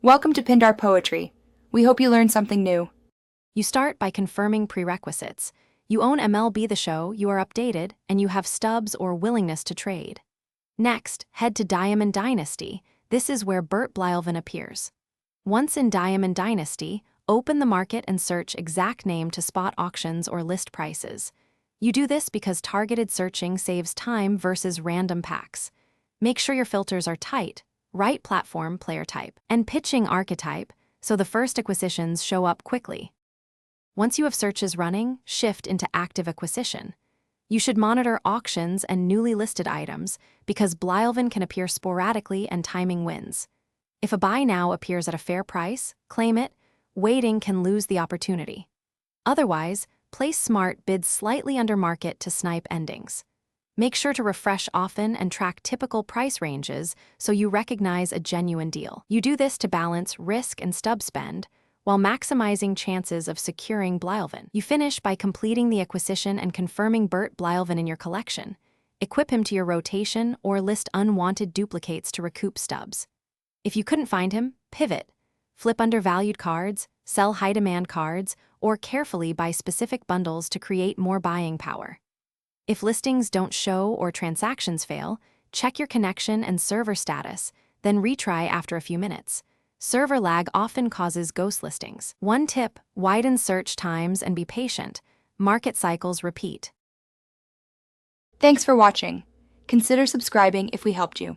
Welcome to Pindar Poetry. We hope you learned something new. You start by confirming prerequisites. You own MLB The Show, you are updated, and you have stubs or willingness to trade. Next, head to Diamond Dynasty. This is where Bert Blyleven appears. Once in Diamond Dynasty, open the market and search exact name to spot auctions or list prices. You do this because targeted searching saves time versus random packs. Make sure your filters are tight, right platform player type, and pitching archetype, so the first acquisitions show up quickly. Once you have searches running, shift into active acquisition. You should monitor auctions and newly listed items because Blyleven can appear sporadically and timing wins. If a buy now appears at a fair price, claim it. Waiting can lose the opportunity. Otherwise, place smart bids slightly under market to snipe endings. Make sure to refresh often and track typical price ranges so you recognize a genuine deal. You do this to balance risk and stub spend while maximizing chances of securing Blyleven. You finish by completing the acquisition and confirming Bert Blyleven in your collection. Equip him to your rotation or list unwanted duplicates to recoup stubs. If you couldn't find him, pivot. Flip undervalued cards, sell high-demand cards, or carefully buy specific bundles to create more buying power. If listings don't show or transactions fail, check your connection and server status, then retry after a few minutes. Server lag often causes ghost listings. One tip: widen search times and be patient. Market cycles repeat. Thanks for watching. Consider subscribing if we helped you.